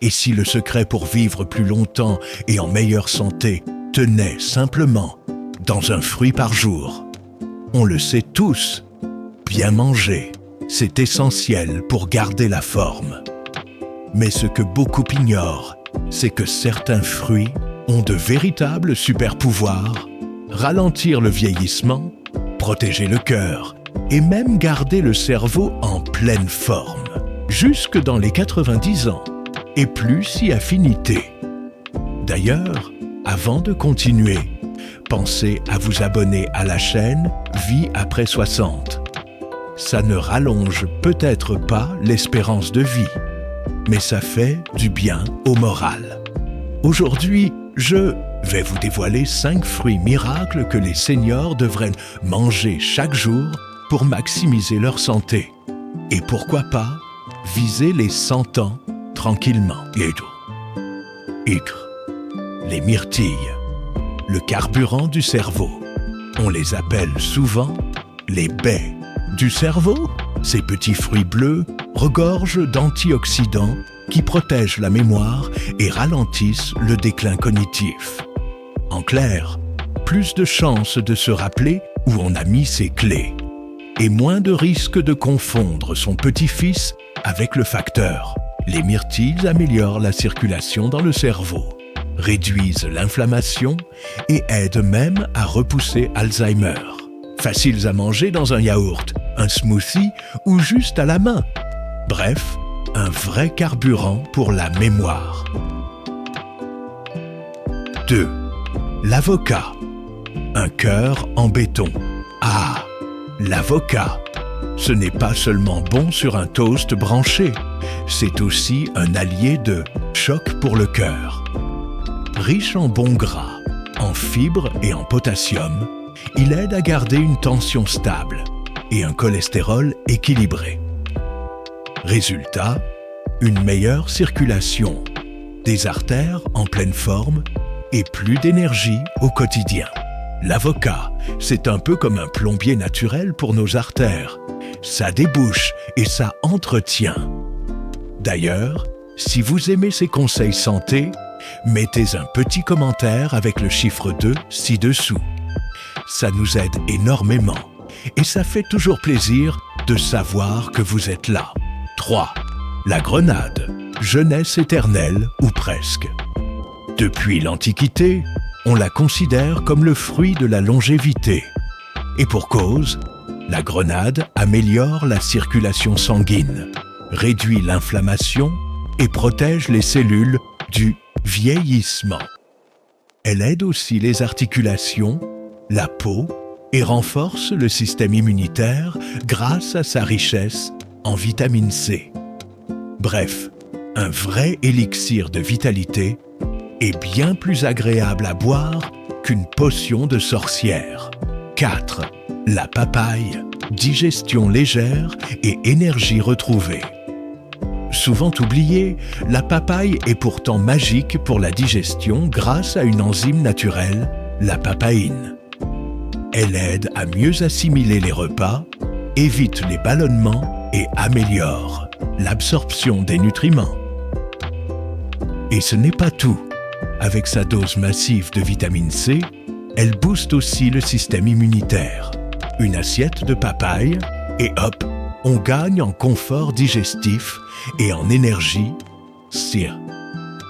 Et si le secret pour vivre plus longtemps et en meilleure santé tenait simplement dans un fruit par jour? On le sait tous, bien manger, c'est essentiel pour garder la forme. Mais ce que beaucoup ignorent, c'est que certains fruits ont de véritables super-pouvoirs, ralentir le vieillissement, protéger le cœur et même garder le cerveau en pleine forme, jusque dans les 90 ans, et plus si affinité. D'ailleurs, avant de continuer, pensez à vous abonner à la chaîne Vie après 60. Ça ne rallonge peut-être pas l'espérance de vie, mais ça fait du bien au moral. Aujourd'hui, je vais vous dévoiler 5 fruits miracles que les seniors devraient manger chaque jour pour maximiser leur santé. Et pourquoi pas viser les 100 ans tranquillement. Les myrtilles, le carburant du cerveau. On les appelle souvent les baies du cerveau. Ces petits fruits bleus regorgent d'antioxydants qui protègent la mémoire et ralentissent le déclin cognitif. En clair, plus de chances de se rappeler où on a mis ses clés et moins de risques de confondre son petit-fils avec le facteur. Les myrtilles améliorent la circulation dans le cerveau, réduisent l'inflammation et aident même à repousser Alzheimer. Faciles à manger dans un yaourt, un smoothie ou juste à la main. Bref, un vrai carburant pour la mémoire. 2. L'avocat. Un cœur en béton. Ah, l'avocat. Ce n'est pas seulement bon sur un toast branché, c'est aussi un allié de choc pour le cœur. Riche en bons gras, en fibres et en potassium, il aide à garder une tension stable et un cholestérol équilibré. Résultat, une meilleure circulation, des artères en pleine forme et plus d'énergie au quotidien. L'avocat, c'est un peu comme un plombier naturel pour nos artères. Ça débouche et ça entretient. D'ailleurs, si vous aimez ces conseils santé, mettez un petit commentaire avec le chiffre 2 ci-dessous. Ça nous aide énormément et ça fait toujours plaisir de savoir que vous êtes là. 3. La grenade, jeunesse éternelle ou presque. Depuis l'Antiquité, on la considère comme le fruit de la longévité. Et pour cause, la grenade améliore la circulation sanguine, réduit l'inflammation et protège les cellules du vieillissement. Elle aide aussi les articulations, la peau et renforce le système immunitaire grâce à sa richesse en vitamine C. Bref, un vrai élixir de vitalité est bien plus agréable à boire qu'une potion de sorcière. 4. La papaye, digestion légère et énergie retrouvée. Souvent oubliée, la papaye est pourtant magique pour la digestion grâce à une enzyme naturelle, la papaïne. Elle aide à mieux assimiler les repas, évite les ballonnements et améliore l'absorption des nutriments. Et ce n'est pas tout. Avec sa dose massive de vitamine C, elle booste aussi le système immunitaire. Une assiette de papaye et hop, on gagne en confort digestif et en énergie.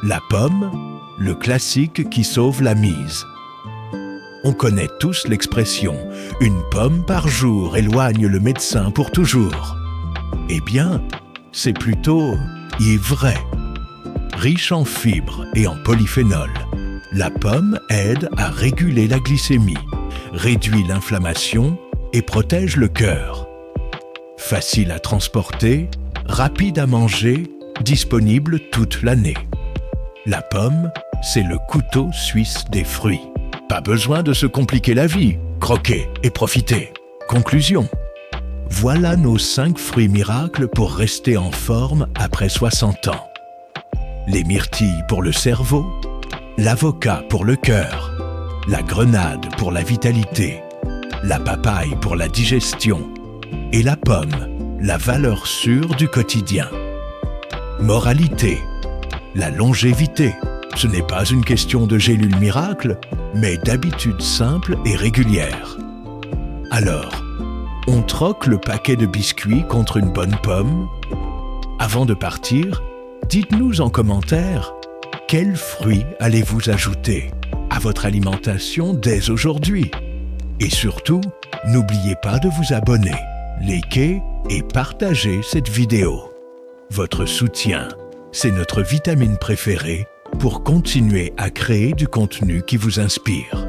La pomme, le classique qui sauve la mise. On connaît tous l'expression « une pomme par jour éloigne le médecin pour toujours ». Eh bien, c'est plutôt vrai. Riche en fibres et en polyphénol, la pomme aide à réguler la glycémie, réduit l'inflammation et protège le cœur. Facile à transporter, rapide à manger, disponible toute l'année. La pomme, c'est le couteau suisse des fruits. Pas besoin de se compliquer la vie, croquez et profitez. Conclusion. Voilà nos 5 fruits miracles pour rester en forme après 60 ans. Les myrtilles pour le cerveau, l'avocat pour le cœur, la grenade pour la vitalité, la papaye pour la digestion et la pomme, la valeur sûre du quotidien. Moralité, la longévité. Ce n'est pas une question de gélule miracle, mais d'habitudes simples et régulières. Alors, on troque le paquet de biscuits contre une bonne pomme. Avant de partir, dites-nous en commentaire quels fruits allez-vous ajouter à votre alimentation dès aujourd'hui. Et surtout, n'oubliez pas de vous abonner, liker et partager cette vidéo. Votre soutien, c'est notre vitamine préférée pour continuer à créer du contenu qui vous inspire.